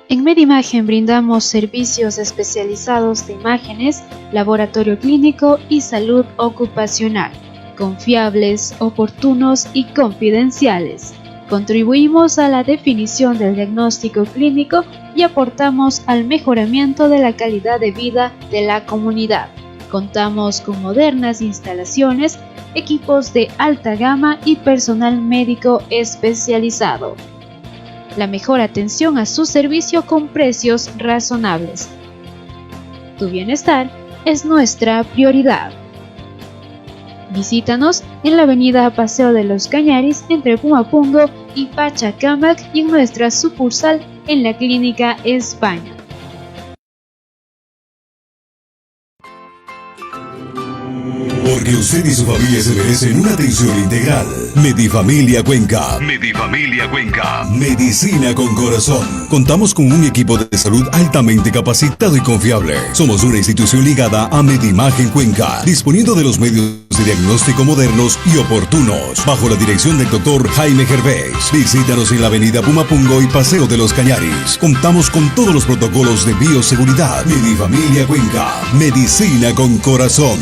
En Medimagen brindamos servicios especializados de imágenes, laboratorio clínico y salud ocupacional, confiables, oportunos y confidenciales. Contribuimos a la definición del diagnóstico clínico y aportamos al mejoramiento de la calidad de vida de la comunidad. Contamos con modernas instalaciones, equipos de alta gama y personal médico especializado. La mejor atención a su servicio con precios razonables. Tu bienestar es nuestra prioridad. Visítanos en la avenida Paseo de los Cañaris entre Pumapungo y Pachacamac y en nuestra sucursal en la Clínica España. Porque usted y su familia se merecen una atención integral. Medifamilia Cuenca. Medifamilia Cuenca. Medicina con corazón. Contamos con un equipo de salud altamente capacitado y confiable. Somos una institución ligada a Medimagen Cuenca, disponiendo de los medios de diagnóstico modernos y oportunos, bajo la dirección del doctor Jaime Gervais. Visítanos en la avenida Pumapungo y Paseo de los Cañaris. Contamos con todos los protocolos de bioseguridad. Medifamilia Cuenca. Medicina con corazón.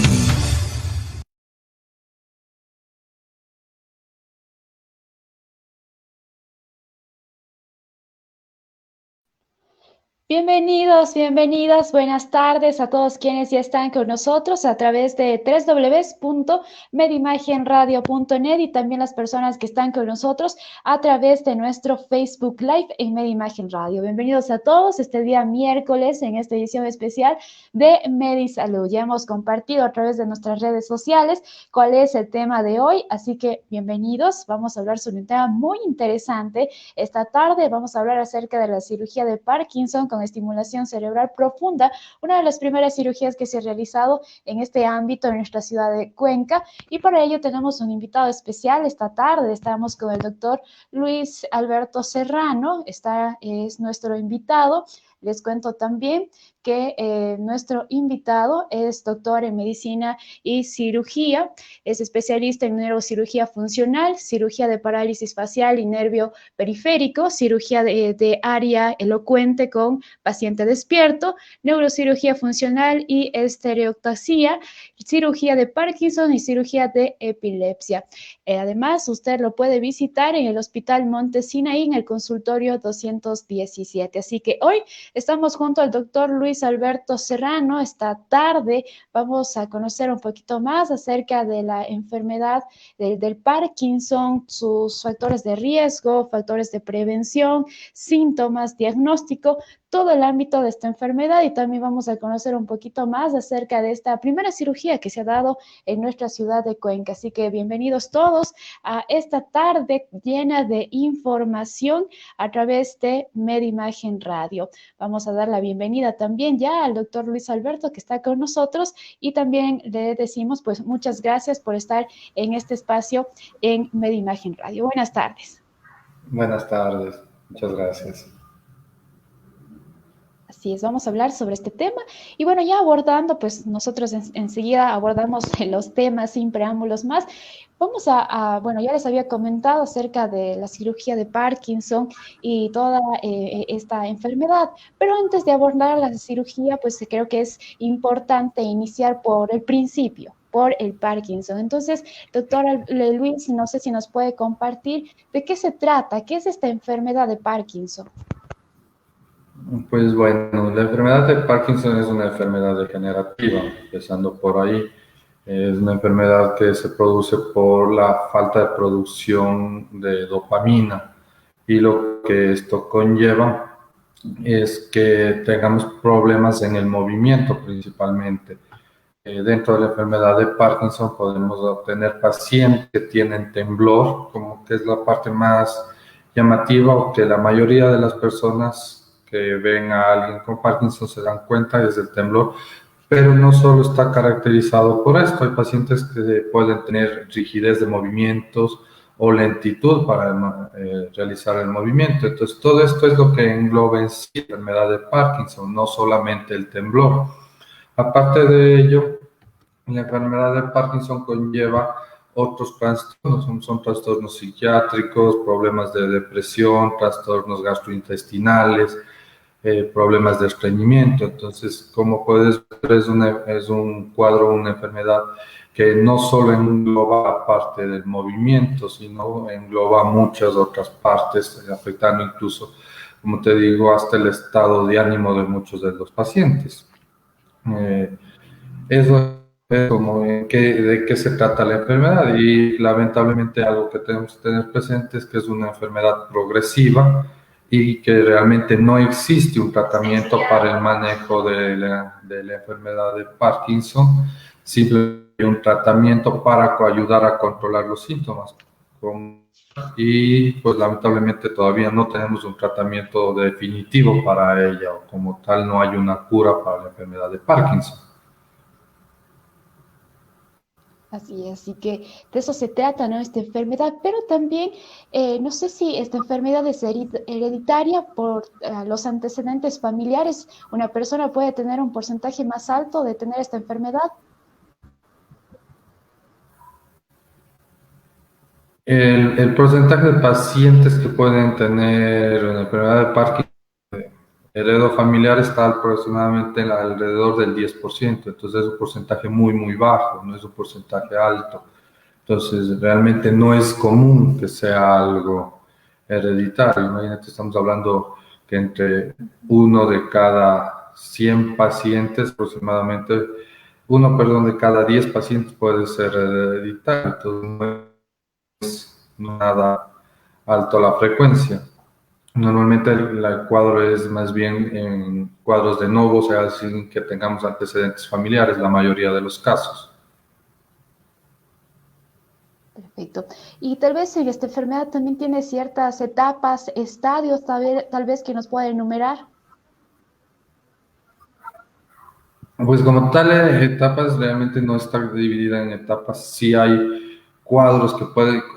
Bienvenidos, bienvenidas, buenas tardes a todos quienes ya están con nosotros a través de www.medimagenradio.net y también las personas que están con nosotros a través de nuestro Facebook Live en Medimagen Radio. Bienvenidos a todos este día miércoles en esta edición especial de Medisalud. Ya hemos compartido a través de nuestras redes sociales cuál es el tema de hoy, así que bienvenidos. Vamos a hablar sobre un tema muy interesante. Esta tarde vamos a hablar acerca de la cirugía de Parkinson con estimulación cerebral profunda, una de las primeras cirugías que se ha realizado en este ámbito en nuestra ciudad de Cuenca, y para ello tenemos un invitado especial esta tarde. Estamos con el doctor Luis Alberto Serrano, es nuestro invitado. Les cuento también que nuestro invitado es doctor en medicina y cirugía, es especialista en neurocirugía funcional, cirugía de parálisis facial y nervio periférico, cirugía de área elocuente con paciente despierto, neurocirugía funcional y estereotaxia, cirugía de Parkinson y cirugía de epilepsia. Además, usted lo puede visitar en el Hospital Monte Sinaí en el consultorio 217. Así que hoy estamos junto al doctor Luis Alberto Serrano. Esta tarde vamos a conocer un poquito más acerca de la enfermedad del Parkinson, sus factores de riesgo, factores de prevención, síntomas, diagnóstico, todo el ámbito de esta enfermedad, y también vamos a conocer un poquito más acerca de esta primera cirugía que se ha dado en nuestra ciudad de Cuenca. Así que bienvenidos todos a esta tarde llena de información a través de Medimagen Radio. Vamos a dar la bienvenida también ya al doctor Luis Alberto, que está con nosotros, y también le decimos pues muchas gracias por estar en este espacio en Medimagen Radio. Buenas tardes. Buenas tardes, muchas gracias. Así es, vamos a hablar sobre este tema y bueno, ya abordando, pues nosotros enseguida abordamos los temas sin preámbulos más. Vamos bueno, ya les había comentado acerca de la cirugía de Parkinson y toda esta enfermedad, pero antes de abordar la cirugía, pues creo que es importante iniciar por el principio, por el Parkinson. Entonces, doctor Luis, no sé si nos puede compartir de qué se trata, qué es esta enfermedad de Parkinson. Pues bueno, la enfermedad de Parkinson es una enfermedad degenerativa, empezando por ahí. Es una enfermedad que se produce por la falta de producción de dopamina, y lo que esto conlleva es que tengamos problemas en el movimiento principalmente. Dentro de la enfermedad de Parkinson podemos obtener pacientes que tienen temblor, como que es la parte más llamativa, o que la mayoría de las personas que ven a alguien con Parkinson se dan cuenta es el temblor, pero no solo está caracterizado por esto. Hay pacientes que pueden tener rigidez de movimientos o lentitud para realizar el movimiento. Entonces, todo esto es lo que engloba en sí la enfermedad de Parkinson, no solamente el temblor. Aparte de ello, la enfermedad de Parkinson conlleva otros trastornos, son trastornos psiquiátricos, problemas de depresión, trastornos gastrointestinales, problemas de estreñimiento. Entonces, como puedes ver, es un cuadro, una enfermedad que no solo engloba parte del movimiento, sino engloba muchas otras partes, afectando incluso, como te digo, hasta el estado de ánimo de muchos de los pacientes. Eso es como de qué se trata la enfermedad, y lamentablemente algo que tenemos que tener presente es que es una enfermedad progresiva y que realmente no existe un tratamiento para el manejo de la enfermedad de Parkinson, simplemente un tratamiento para ayudar a controlar los síntomas. Y pues lamentablemente todavía no tenemos un tratamiento definitivo para ella, o como tal no hay una cura para la enfermedad de Parkinson. Así que de eso se trata, ¿no? Esta enfermedad, pero también no sé si esta enfermedad es hereditaria por los antecedentes familiares. Una persona puede tener un porcentaje más alto de tener esta enfermedad. El porcentaje de pacientes que pueden tener una enfermedad de Parkinson heredo familiar está aproximadamente alrededor del 10%, entonces es un porcentaje muy, muy bajo, no es un porcentaje alto. Entonces, realmente no es común que sea algo hereditario. Imagínate, estamos hablando que entre uno de cada 100 pacientes, aproximadamente, de cada 10 pacientes puede ser hereditario. Entonces, no es nada alto la frecuencia. Normalmente el cuadro es más bien en cuadros de novo, o sea, sin que tengamos antecedentes familiares, la mayoría de los casos. Perfecto. Y tal vez en esta enfermedad también tiene ciertas etapas, estadios, tal vez que nos pueda enumerar. Pues como tal, etapas realmente no está dividida en etapas. Sí hay cuadros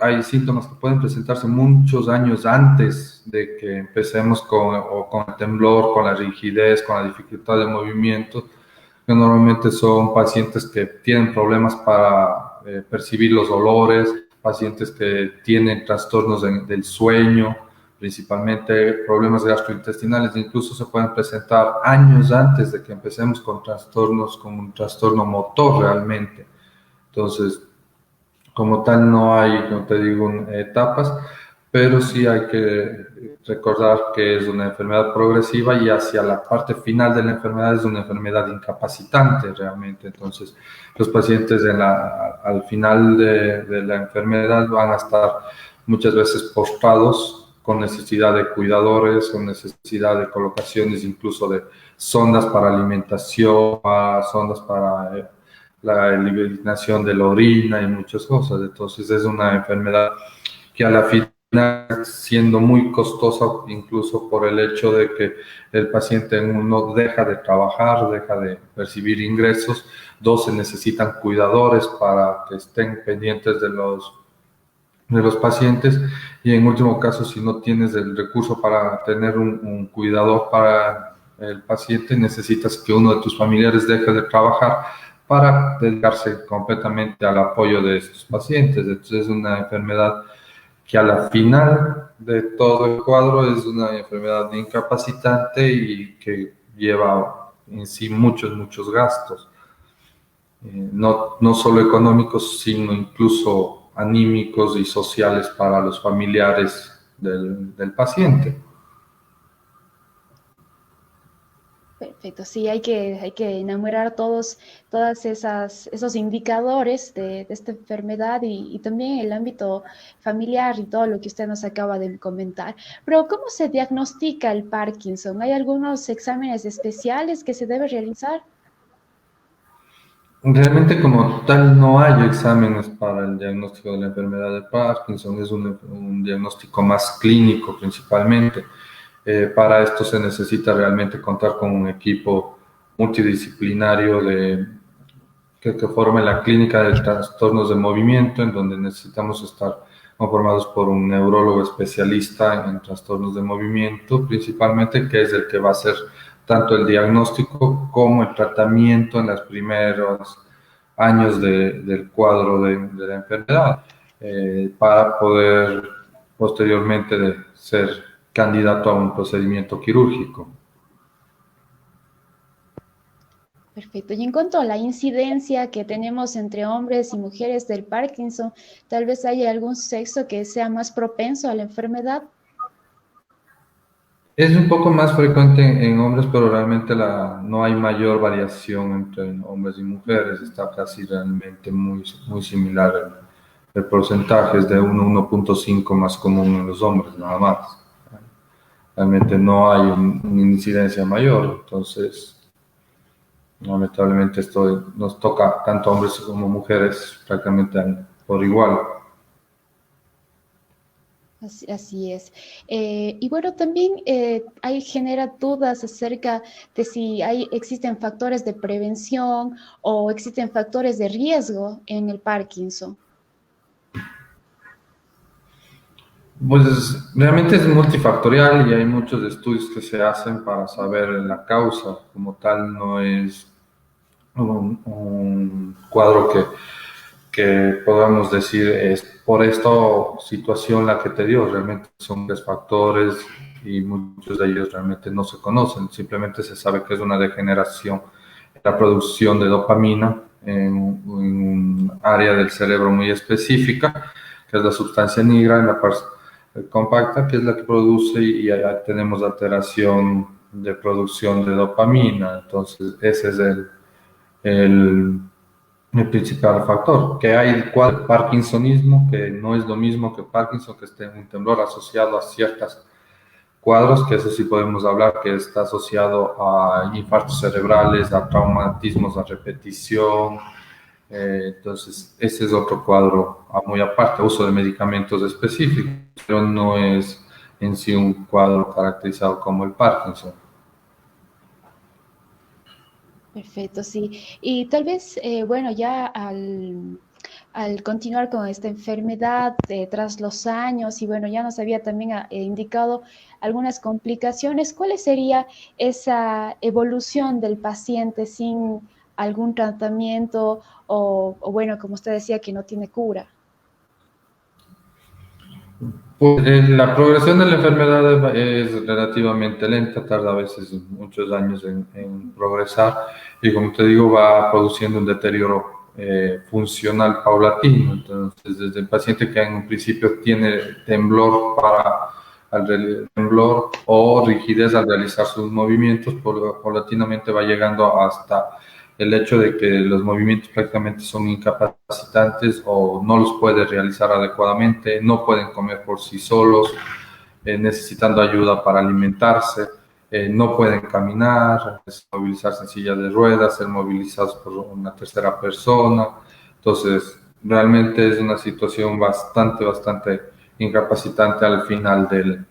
hay síntomas que pueden presentarse muchos años antes de que empecemos con el temblor, con la rigidez, con la dificultad de movimiento, que normalmente son pacientes que tienen problemas para percibir los olores, pacientes que tienen trastornos del sueño, principalmente problemas gastrointestinales, incluso se pueden presentar años antes de que empecemos con trastornos, con un trastorno motor realmente. Entonces, como tal, no hay, como te digo, etapas, pero sí hay que recordar que es una enfermedad progresiva y hacia la parte final de la enfermedad es una enfermedad incapacitante realmente. Entonces, los pacientes al final de la enfermedad van a estar muchas veces postrados con necesidad de cuidadores, con necesidad de colocaciones incluso de sondas para alimentación, sondas para la eliminación de la orina y muchas cosas. Entonces es una enfermedad que a la final, siendo muy costosa, incluso por el hecho de que el paciente no deja de trabajar, deja de percibir ingresos. Dos, se necesitan cuidadores para que estén pendientes de los pacientes, y en último caso, si no tienes el recurso para tener un cuidador para el paciente, necesitas que uno de tus familiares deje de trabajar para dedicarse completamente al apoyo de estos pacientes. Entonces es una enfermedad que a la final de todo el cuadro es una enfermedad incapacitante y que lleva en sí muchos gastos, no solo económicos, sino incluso anímicos y sociales para los familiares del paciente. Perfecto, sí, hay que enumerar todos esos indicadores de esta enfermedad y también el ámbito familiar y todo lo que usted nos acaba de comentar. Pero, ¿cómo se diagnostica el Parkinson? ¿Hay algunos exámenes especiales que se debe realizar? Realmente como tal no hay exámenes para el diagnóstico de la enfermedad de Parkinson, es un diagnóstico más clínico principalmente. Para esto se necesita realmente contar con un equipo multidisciplinario que forme la clínica de trastornos de movimiento, en donde necesitamos estar conformados por un neurólogo especialista en trastornos de movimiento, principalmente, que es el que va a hacer tanto el diagnóstico como el tratamiento en las primeras años del cuadro de la enfermedad, para poder posteriormente ser candidato a un procedimiento quirúrgico. Perfecto. Y en cuanto a la incidencia que tenemos entre hombres y mujeres del Parkinson, tal vez haya algún sexo que sea más propenso a la enfermedad. Es un poco más frecuente en hombres, pero realmente no hay mayor variación entre hombres y mujeres. Está casi realmente muy similar. El porcentaje es de 1,5 más común en los hombres, nada más. Realmente no hay una incidencia mayor, entonces lamentablemente esto nos toca tanto hombres como mujeres prácticamente por igual. Así es. Y bueno, también genera dudas acerca de si existen factores de prevención o existen factores de riesgo en el Parkinson. Pues realmente es multifactorial y hay muchos estudios que se hacen para saber la causa. Como tal, no es un cuadro que podamos decir es por esta situación la que te dio. Realmente son tres factores y muchos de ellos realmente no se conocen. Simplemente se sabe que es una degeneración en la producción de dopamina en un área del cerebro muy específica, que es la sustancia negra en la parte compacta, que es la que produce, y allá tenemos alteración de producción de dopamina. Entonces ese es el principal factor. Que hay parkinsonismo, que no es lo mismo que Parkinson, que esté un temblor asociado a ciertos cuadros, que eso sí podemos hablar, que está asociado a infartos cerebrales, a traumatismos a repetición. Entonces, ese es otro cuadro muy aparte, uso de medicamentos específicos, pero no es en sí un cuadro caracterizado como el Parkinson. Perfecto, sí. Y tal vez, bueno, ya al continuar con esta enfermedad tras los años, y bueno, ya nos había también indicado algunas complicaciones, ¿cuál sería esa evolución del paciente sin algún tratamiento o bueno, como usted decía, que no tiene cura? Pues, la progresión de la enfermedad es relativamente lenta, tarda a veces muchos años en progresar, y como te digo, va produciendo un deterioro funcional paulatino. Entonces, desde el paciente que en un principio tiene temblor temblor o rigidez al realizar sus movimientos, paulatinamente va llegando hasta el hecho de que los movimientos prácticamente son incapacitantes o no los puede realizar adecuadamente, no pueden comer por sí solos, necesitando ayuda para alimentarse, no pueden caminar, movilizarse en silla de ruedas, ser movilizados por una tercera persona. Entonces, realmente es una situación bastante incapacitante al final del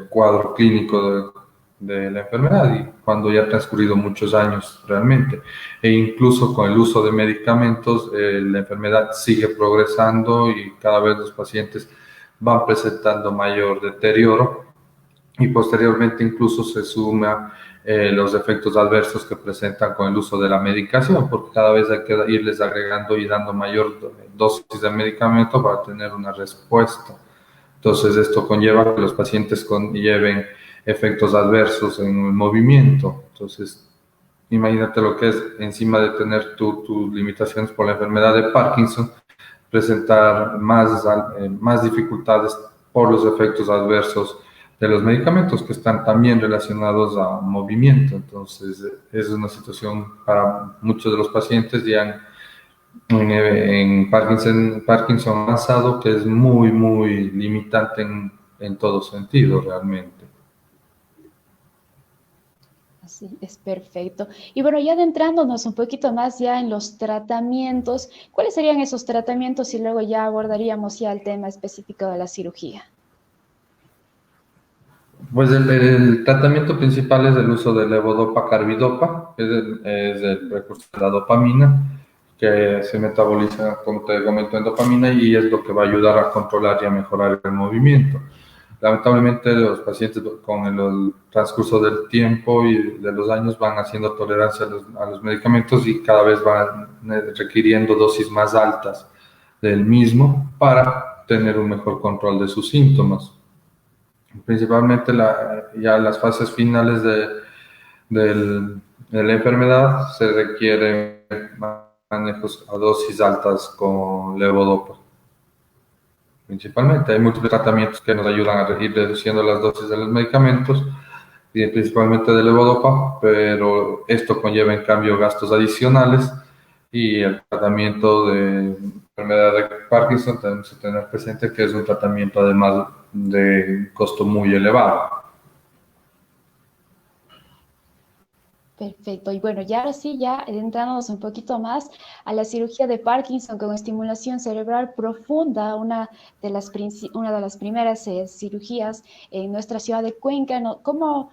cuadro clínico de la enfermedad, y cuando ya ha transcurrido muchos años realmente. E incluso con el uso de medicamentos, la enfermedad sigue progresando y cada vez los pacientes van presentando mayor deterioro, y posteriormente incluso se suma los efectos adversos que presentan con el uso de la medicación, porque cada vez hay que irles agregando y dando mayor dosis de medicamento para tener una respuesta. Entonces, esto conlleva que los pacientes lleven efectos adversos en el movimiento. Entonces, imagínate lo que es, encima de tener tus limitaciones por la enfermedad de Parkinson, presentar más dificultades por los efectos adversos de los medicamentos, que están también relacionados a movimiento. Entonces, es una situación para muchos de los pacientes ya en Parkinson avanzado, que es muy limitante en todo sentido realmente. Así es, perfecto. Y bueno, ya adentrándonos un poquito más ya en los tratamientos, ¿cuáles serían esos tratamientos? Y luego ya abordaríamos ya el tema específico de la cirugía. Pues el tratamiento principal es el uso de levodopa-carbidopa, que es el precursor de la dopamina, que se metaboliza, como te comento, en dopamina, y es lo que va a ayudar a controlar y a mejorar el movimiento. lamentablemente los pacientes con el transcurso del tiempo y de los años van haciendo tolerancia a los medicamentos y cada vez van requiriendo dosis más altas del mismo para tener un mejor control de sus síntomas. Principalmente ya en las fases finales de la enfermedad se requieren manejos a dosis altas con levodopa. Principalmente hay múltiples tratamientos que nos ayudan a ir reduciendo las dosis de los medicamentos, y principalmente de levodopa, pero esto conlleva en cambio gastos adicionales, y el tratamiento de enfermedad de Parkinson tenemos que tener presente que es un tratamiento además de costo muy elevado. Perfecto. Y bueno, ya ahora sí, ya adentrándonos un poquito más a la cirugía de Parkinson con estimulación cerebral profunda, una de las primeras cirugías en nuestra ciudad de Cuenca. ¿Cómo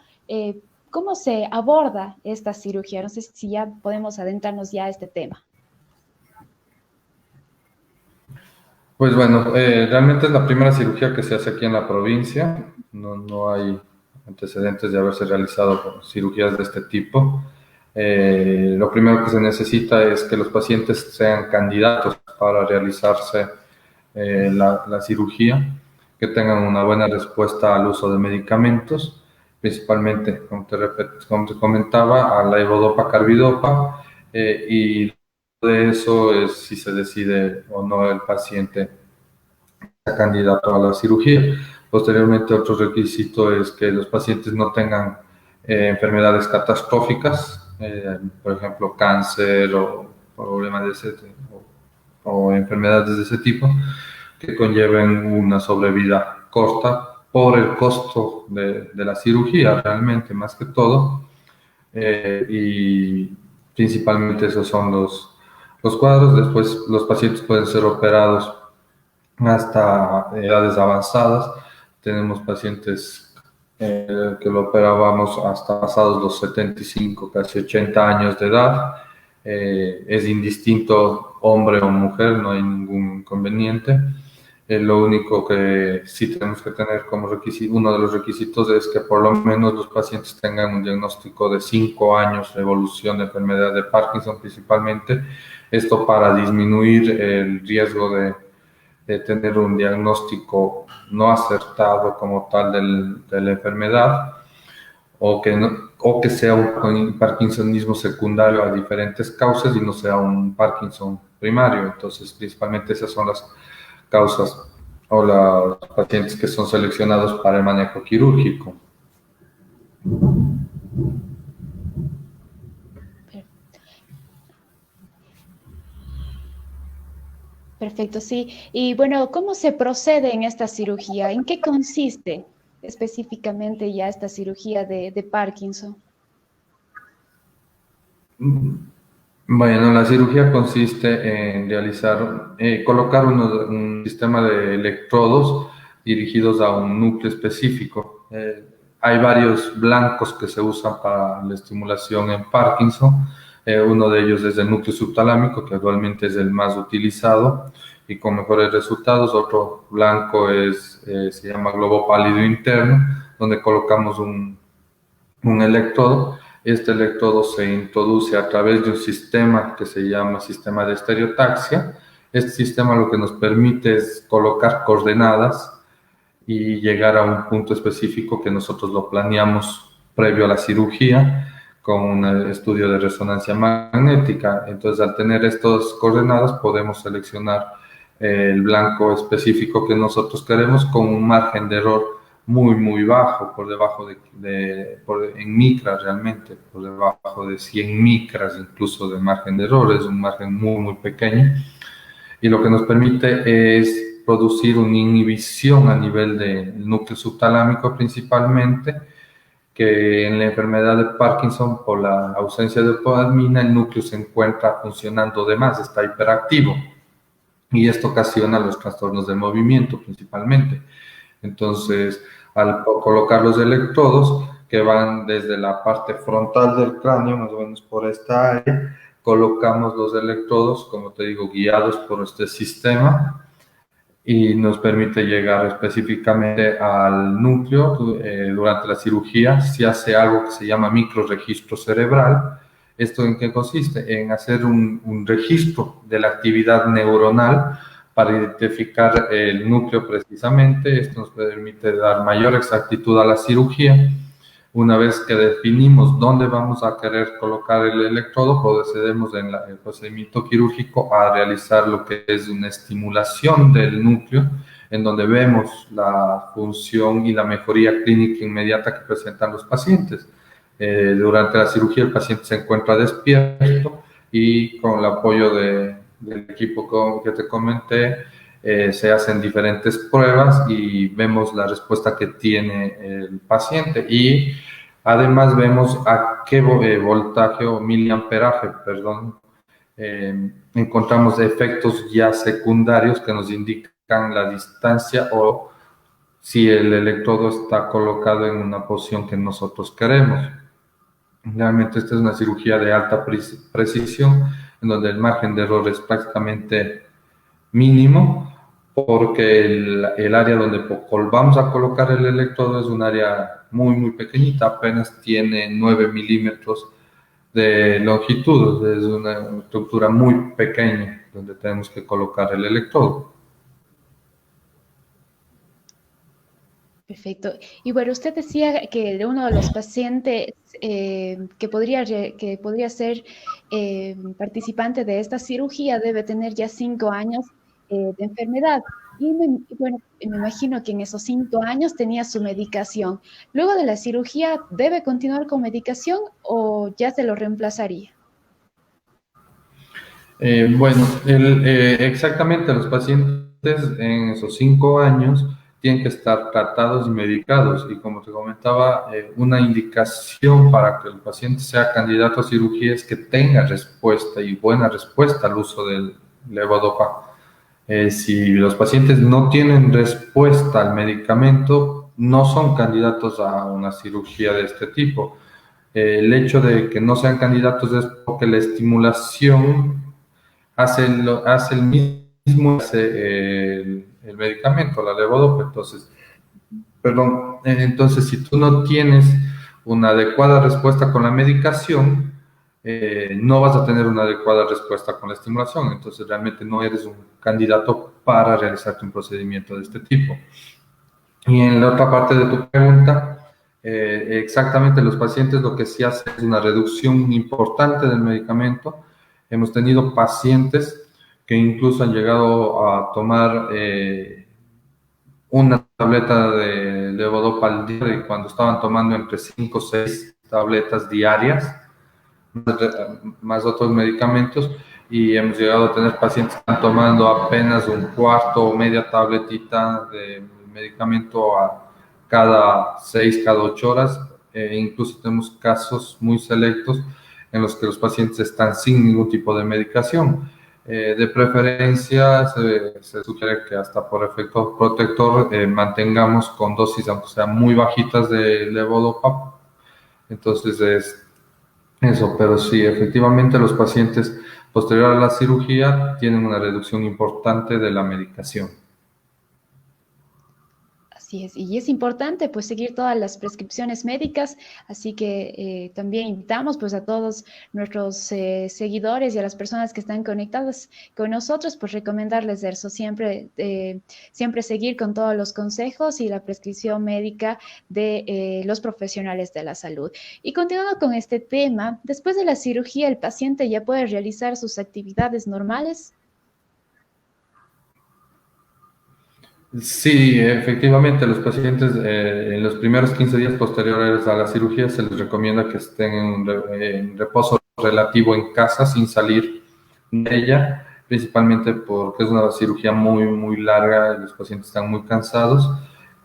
se aborda esta cirugía? No sé si ya podemos adentrarnos ya a este tema. Pues bueno, realmente es la primera cirugía que se hace aquí en la provincia. No hay antecedentes de haberse realizado cirugías de este tipo. Lo primero que se necesita es que los pacientes sean candidatos para realizarse la cirugía, que tengan una buena respuesta al uso de medicamentos, principalmente, como te comentaba, a la levodopa, carbidopa, y de eso es si se decide o no el paciente candidato a la cirugía. Posteriormente, otro requisito es que los pacientes no tengan enfermedades catastróficas, por ejemplo, cáncer o problemas o enfermedades de ese tipo, que conlleven una sobrevida corta por el costo de la cirugía, realmente, más que todo. Y principalmente esos son los cuadros. Después los pacientes pueden ser operados hasta edades avanzadas. Tenemos pacientes que lo operábamos hasta pasados los 75, casi 80 años de edad. Es indistinto hombre o mujer, no hay ningún inconveniente. Lo único que sí tenemos que tener como requisito, uno de los requisitos, es que por lo menos los pacientes tengan un diagnóstico de 5 años de evolución de enfermedad de Parkinson, principalmente. Esto para disminuir el riesgo de tener un diagnóstico no acertado como tal de la enfermedad, o que sea un parkinsonismo secundario a diferentes causas y no sea un Parkinson primario. Entonces, principalmente esas son las causas o los pacientes que son seleccionados para el manejo quirúrgico. Perfecto, sí. Y bueno, ¿cómo se procede en esta cirugía? ¿En qué consiste específicamente ya esta cirugía de Parkinson? Bueno, la cirugía consiste en colocar un sistema de electrodos dirigidos a un núcleo específico. Hay varios blancos que se usan para la estimulación en Parkinson. Uno de ellos es el núcleo subtalámico, que actualmente es el más utilizado y con mejores resultados. Otro blanco se llama globo pálido interno, donde colocamos un electrodo. Este electrodo se introduce a través de un sistema que se llama sistema de estereotaxia. Este sistema lo que nos permite es colocar coordenadas y llegar a un punto específico que nosotros lo planeamos previo a la cirugía con un estudio de resonancia magnética. Entonces, al tener estas coordenadas, podemos seleccionar el blanco específico que nosotros queremos con un margen de error muy bajo, por debajo en micras realmente, por debajo de 100 micras incluso de margen de error. Es un margen muy pequeño, y lo que nos permite es producir una inhibición a nivel del núcleo subtalámico principalmente, que en la enfermedad de Parkinson, por la ausencia de dopamina, el núcleo se encuentra funcionando de más, está hiperactivo, y esto ocasiona los trastornos del movimiento principalmente. Entonces, al colocar los electrodos que van desde la parte frontal del cráneo, más o menos por esta área, colocamos los electrodos, como te digo, guiados por este sistema, y nos permite llegar específicamente al núcleo. Durante la cirugía se hace algo que se llama microregistro cerebral. ¿Esto en qué consiste? En hacer un registro de la actividad neuronal para identificar el núcleo precisamente. Esto nos permite dar mayor exactitud a la cirugía. Una vez que definimos dónde vamos a querer colocar el electrodo, procedemos en el procedimiento quirúrgico a realizar lo que es una estimulación del núcleo, en donde vemos la función y la mejoría clínica inmediata que presentan los pacientes. Durante la cirugía el paciente se encuentra despierto y con el apoyo del equipo que te comenté, se hacen diferentes pruebas y vemos la respuesta que tiene el paciente, y además vemos a qué voltaje o miliamperaje, perdón, encontramos efectos ya secundarios que nos indican la distancia o si el electrodo está colocado en una posición que nosotros queremos. Realmente esta es una cirugía de alta precisión, en donde el margen de error es prácticamente mínimo, porque el área donde vamos a colocar el electrodo es un área muy, muy pequeñita, apenas tiene 9 milímetros de longitud, es una estructura muy pequeña donde tenemos que colocar el electrodo. Perfecto. Y bueno, usted decía que de uno de los pacientes que podría ser participante de esta cirugía debe tener ya 5 años de enfermedad. Bueno, me imagino que en esos 5 años tenía su medicación. Luego de la cirugía, ¿debe continuar con medicación o ya se lo reemplazaría? Bueno, exactamente, los pacientes en esos 5 años tienen que estar tratados y medicados, y como te comentaba, una indicación para que el paciente sea candidato a cirugía es que tenga respuesta y buena respuesta al uso del levodopa. Si los pacientes no tienen respuesta al medicamento, no son candidatos a una cirugía de este tipo. El hecho de que no sean candidatos es porque la estimulación hace el mismo el medicamento, la levodopa. Entonces, si tú no tienes una adecuada respuesta con la medicación, no vas a tener una adecuada respuesta con la estimulación. Entonces, realmente no eres un candidato para realizarte un procedimiento de este tipo. Y en la otra parte de tu pregunta, exactamente, los pacientes lo que sí hacen es una reducción importante del medicamento. Hemos tenido pacientes que incluso han llegado a tomar una tableta de levodopa al día, y cuando estaban tomando entre 5 o 6 tabletas diarias, más otros medicamentos, y hemos llegado a tener pacientes que están tomando apenas un cuarto o media tabletita de medicamento cada 6, cada 8 horas. Incluso tenemos casos muy selectos en los que los pacientes están sin ningún tipo de medicación. De preferencia, se sugiere que hasta por efecto protector mantengamos con dosis, aunque sean muy bajitas, de levodopa. Entonces es eso, pero sí, efectivamente los pacientes posterior a la cirugía tienen una reducción importante de la medicación. Así es, y es importante pues seguir todas las prescripciones médicas, así que también invitamos pues a todos nuestros seguidores y a las personas que están conectadas con nosotros, pues recomendarles eso, siempre seguir con todos los consejos y la prescripción médica de los profesionales de la salud. Y continuando con este tema, después de la cirugía, ¿el paciente ya puede realizar sus actividades normales? Sí, efectivamente, los pacientes en los primeros 15 días posteriores a la cirugía se les recomienda que estén en reposo relativo en casa sin salir de ella, principalmente porque es una cirugía muy, muy larga y los pacientes están muy cansados,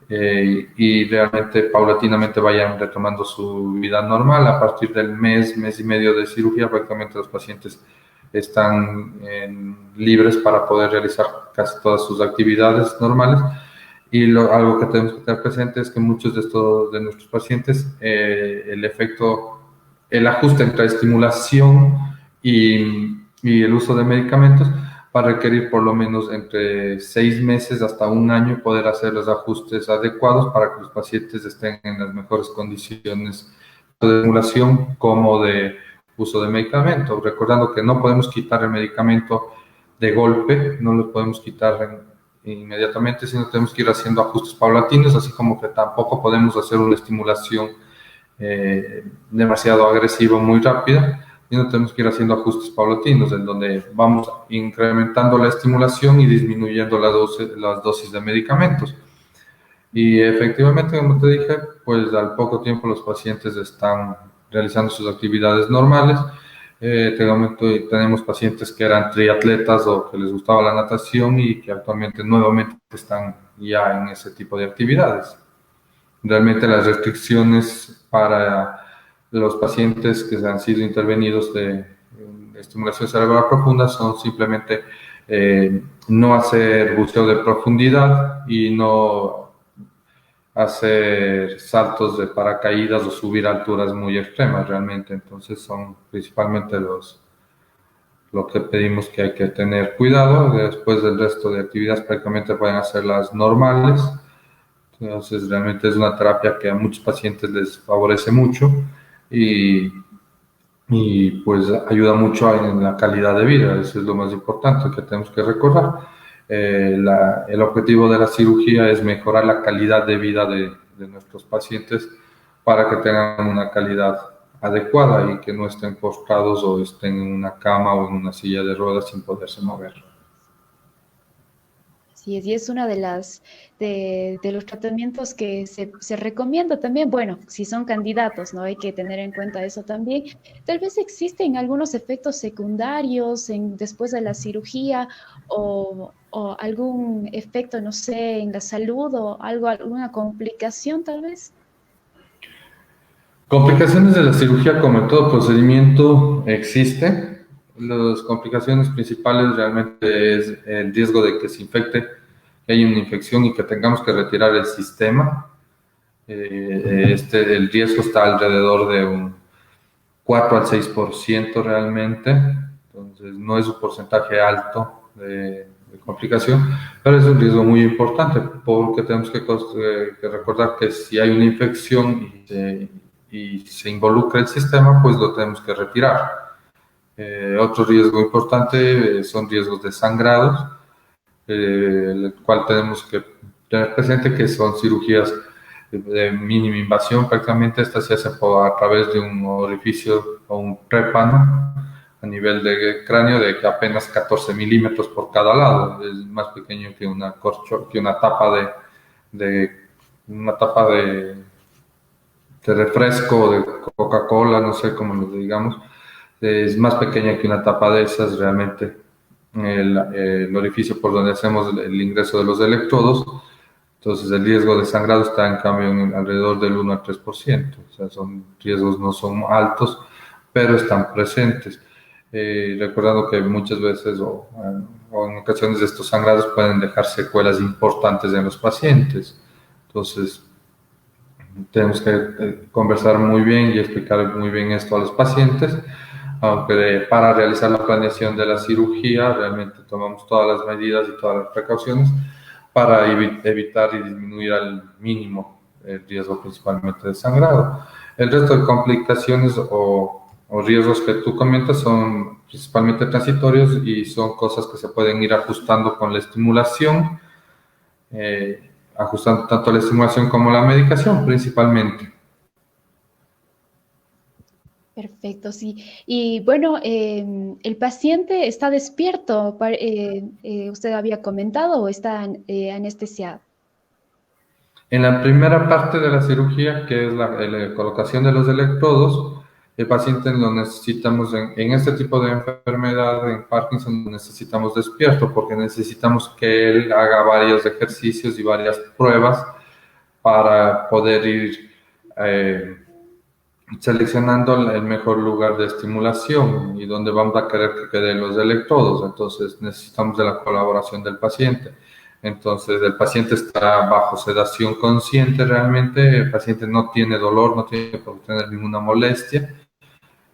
y realmente paulatinamente vayan retomando su vida normal. A partir del mes y medio de cirugía, prácticamente los pacientes están libres para poder realizar casi todas sus actividades normales. Y algo que tenemos que tener presente es que muchos de nuestros pacientes, el ajuste entre estimulación y el uso de medicamentos va a requerir por lo menos entre 6 meses hasta un año poder hacer los ajustes adecuados para que los pacientes estén en las mejores condiciones de estimulación como de uso de medicamento. Recordando que no podemos quitar el medicamento de golpe, no lo podemos quitar inmediatamente, sino tenemos que ir haciendo ajustes paulatinos, así como que tampoco podemos hacer una estimulación demasiado agresiva, muy rápida, y no tenemos que ir haciendo ajustes paulatinos, en donde vamos incrementando la estimulación y disminuyendo las dosis de medicamentos. Y efectivamente, como te dije, pues al poco tiempo los pacientes están realizando sus actividades normales. Tenemos pacientes que eran triatletas o que les gustaba la natación y que actualmente nuevamente están ya en ese tipo de actividades. Realmente las restricciones para los pacientes que han sido intervenidos de estimulación cerebral profunda son simplemente no hacer buceo de profundidad y no hacer saltos de paracaídas o subir a alturas muy extremas realmente. Entonces son principalmente lo que pedimos, que hay que tener cuidado. Después del resto de actividades prácticamente pueden hacerlas normales. Entonces realmente es una terapia que a muchos pacientes les favorece mucho y pues ayuda mucho en la calidad de vida. Eso es lo más importante que tenemos que recordar. El objetivo de la cirugía es mejorar la calidad de vida de nuestros pacientes para que tengan una calidad adecuada y que no estén postrados o estén en una cama o en una silla de ruedas sin poderse mover. Así es, y es una de los tratamientos que se recomienda también. Bueno, si son candidatos, ¿no? Hay que tener en cuenta eso también. Tal vez existen algunos efectos secundarios después de la cirugía o algún efecto, no sé, en la salud o alguna complicación tal vez. Complicaciones de la cirugía, como en todo procedimiento, existen. Las complicaciones principales realmente es el riesgo de que se infecte, que haya una infección y que tengamos que retirar el sistema. El riesgo está alrededor de un 4 al 6% realmente, entonces no es un porcentaje alto de complicación, pero es un riesgo muy importante porque tenemos que recordar que si hay una infección y se involucra el sistema, pues lo tenemos que retirar. Otro riesgo importante son riesgos de sangrados, el cual tenemos que tener presente que son cirugías de mínima invasión. Prácticamente estas se hacen a través de un orificio o un trépano a nivel de cráneo de apenas 14 milímetros por cada lado. Es más pequeño que una tapa de refresco o de Coca-Cola, no sé cómo lo digamos. Es más pequeña que una tapa de esas realmente el orificio por donde hacemos el ingreso de los electrodos. Entonces el riesgo de sangrado está en cambio en alrededor del 1 al 3%. O sea, son riesgos no son altos, pero están presentes. Recordando que muchas veces o en ocasiones estos sangrados pueden dejar secuelas importantes en los pacientes. Entonces tenemos que conversar muy bien y explicar muy bien esto a los pacientes, aunque para realizar la planeación de la cirugía realmente tomamos todas las medidas y todas las precauciones para evitar y disminuir al mínimo el riesgo principalmente de sangrado. El resto de complicaciones o riesgos que tú comentas son principalmente transitorios y son cosas que se pueden ir ajustando con la estimulación, ajustando tanto la estimulación como la medicación principalmente. Perfecto, sí. Y bueno, ¿el paciente está despierto? ¿Usted había comentado o está anestesiado? En la primera parte de la cirugía, que es la colocación de los electrodos, el paciente lo necesitamos en este tipo de enfermedad, en Parkinson, lo necesitamos despierto porque necesitamos que él haga varios ejercicios y varias pruebas para poder ir seleccionando el mejor lugar de estimulación y donde vamos a querer que queden los electrodos. Entonces necesitamos de la colaboración del paciente. Entonces el paciente está bajo sedación consciente realmente, el paciente no tiene dolor, no tiene por qué tener ninguna molestia.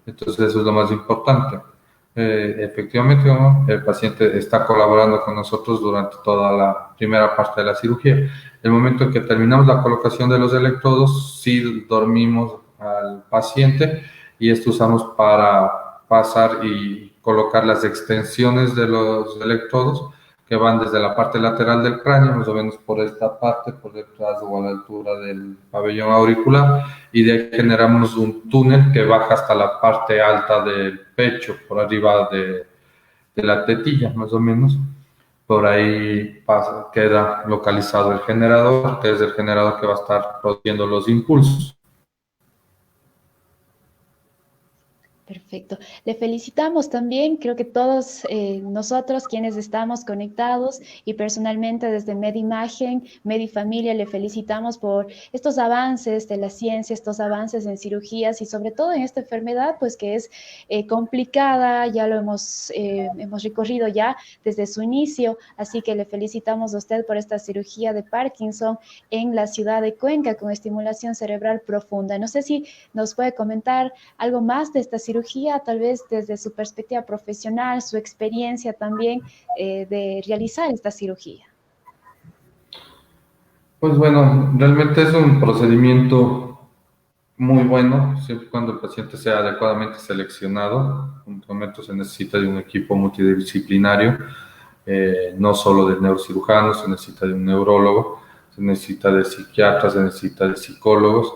Entonces eso es lo más importante. Efectivamente, ¿no? El paciente está colaborando con nosotros durante toda la primera parte de la cirugía. El momento en que terminamos la colocación de los electrodos, sí dormimos al paciente y esto usamos para pasar y colocar las extensiones de los electrodos que van desde la parte lateral del cráneo, más o menos por esta parte, por detrás o a la altura del pabellón auricular, y de ahí generamos un túnel que baja hasta la parte alta del pecho, por arriba de la tetilla, más o menos. Por ahí queda localizado el generador, que es el generador que va a estar produciendo los impulsos. Perfecto. Le felicitamos también, creo que todos nosotros quienes estamos conectados y personalmente desde Medimagen, Medifamilia, le felicitamos por estos avances de la ciencia, estos avances en cirugías y sobre todo en esta enfermedad, pues que es complicada, ya lo hemos recorrido ya desde su inicio, así que le felicitamos a usted por esta cirugía de Parkinson en la ciudad de Cuenca con estimulación cerebral profunda. No sé si nos puede comentar algo más de esta cirugía, tal vez desde su perspectiva profesional, su experiencia también de realizar esta cirugía. Pues bueno, realmente es un procedimiento muy bueno, siempre y cuando el paciente sea adecuadamente seleccionado. En este momento se necesita de un equipo multidisciplinario, no solo de neurocirujanos, se necesita de un neurólogo, se necesita de psiquiatras, se necesita de psicólogos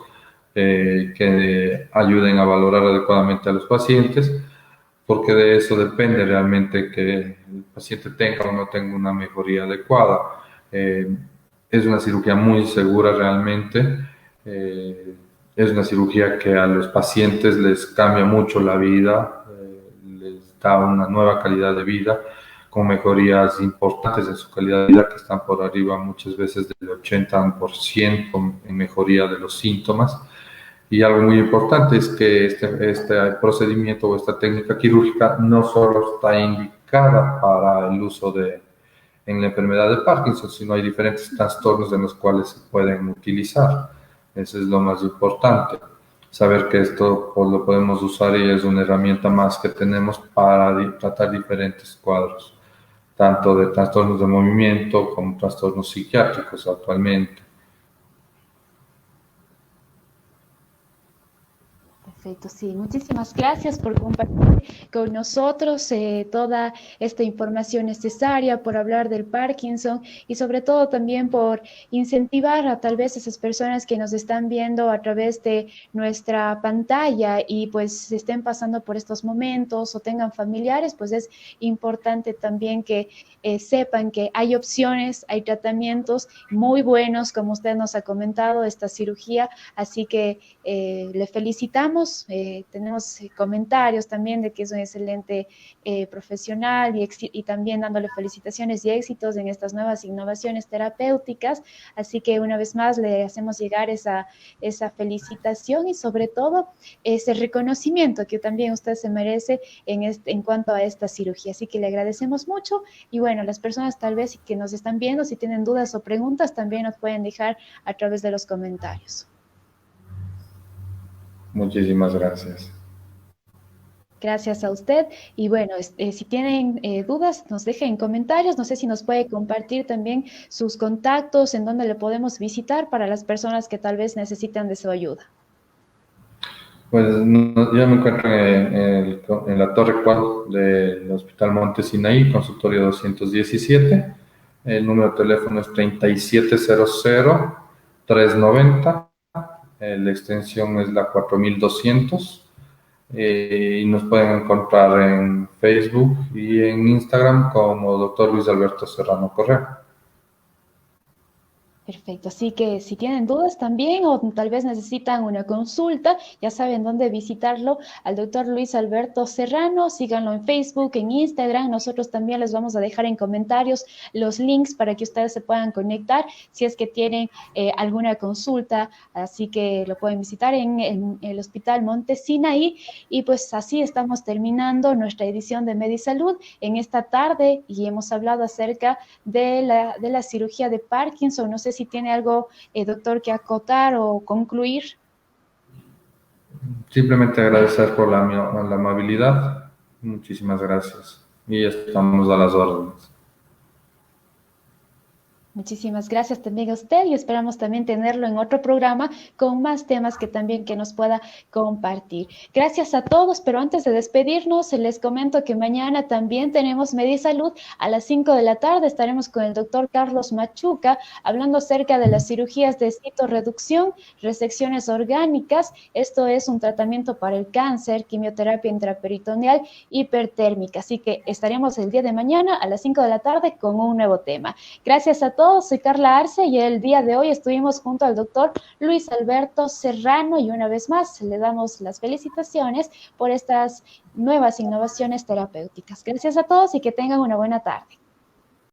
que ayuden a valorar adecuadamente a los pacientes, porque de eso depende realmente que el paciente tenga o no tenga una mejoría adecuada. Es una cirugía muy segura realmente. Es una cirugía que a los pacientes les cambia mucho la vida, les da una nueva calidad de vida, con mejorías importantes en su calidad de vida que están por arriba muchas veces del 80% en mejoría de los síntomas. Y algo muy importante es que este procedimiento o esta técnica quirúrgica no solo está indicada para el uso en la enfermedad de Parkinson, sino hay diferentes trastornos en los cuales se pueden utilizar. Eso es lo más importante. Saber que esto pues, lo podemos usar y es una herramienta más que tenemos para tratar diferentes cuadros, tanto de trastornos de movimiento como trastornos psiquiátricos actualmente. Perfecto, sí. Muchísimas gracias por compartir con nosotros toda esta información necesaria, por hablar del Parkinson y sobre todo también por incentivar a tal vez esas personas que nos están viendo a través de nuestra pantalla y pues estén pasando por estos momentos o tengan familiares, pues es importante también que sepan que hay opciones, hay tratamientos muy buenos, como usted nos ha comentado, esta cirugía, así que le felicitamos. Tenemos comentarios también de que es un excelente profesional y también dándole felicitaciones y éxitos en estas nuevas innovaciones terapéuticas. Así que una vez más le hacemos llegar esa felicitación y sobre todo ese reconocimiento que también usted se merece en cuanto a esta cirugía. Así que le agradecemos mucho y bueno, las personas tal vez que nos están viendo, si tienen dudas o preguntas, también nos pueden dejar a través de los comentarios. Muchísimas gracias. Gracias a usted. Y bueno, si tienen dudas, nos dejen en comentarios. No sé si nos puede compartir también sus contactos, en donde le podemos visitar para las personas que tal vez necesitan de su ayuda. Pues yo me encuentro en la Torre 4 del Hospital Monte Sinaí, consultorio 217. El número de teléfono es 3700-390. La extensión es la 4200. Y nos pueden encontrar en Facebook y en Instagram como Dr. Luis Alberto Serrano Correa. Perfecto, así que si tienen dudas también o tal vez necesitan una consulta, ya saben dónde visitarlo al doctor Luis Alberto Serrano, síganlo en Facebook, en Instagram, nosotros también les vamos a dejar en comentarios los links para que ustedes se puedan conectar si es que tienen alguna consulta, así que lo pueden visitar en el Hospital Monte Sinaí y pues así estamos terminando nuestra edición de Medisalud en esta tarde y hemos hablado acerca de la cirugía de Parkinson. No sé si tiene algo, doctor, que acotar o concluir. Simplemente agradecer por la amabilidad Muchísimas gracias. Y estamos a las órdenes. Muchísimas gracias también a usted y esperamos también tenerlo en otro programa con más temas que nos pueda compartir. Gracias a todos, pero antes de despedirnos, les comento que mañana también tenemos Medisalud a las 5 de la tarde. Estaremos con el doctor Carlos Machuca hablando acerca de las cirugías de citorreducción, resecciones orgánicas. Esto es un tratamiento para el cáncer, quimioterapia intraperitoneal, hipertérmica. Así que estaremos el día de mañana a las 5 de la tarde con un nuevo tema. Gracias a todos. Soy Carla Arce y el día de hoy estuvimos junto al doctor Luis Alberto Serrano y una vez más le damos las felicitaciones por estas nuevas innovaciones terapéuticas. Gracias a todos y que tengan una buena tarde.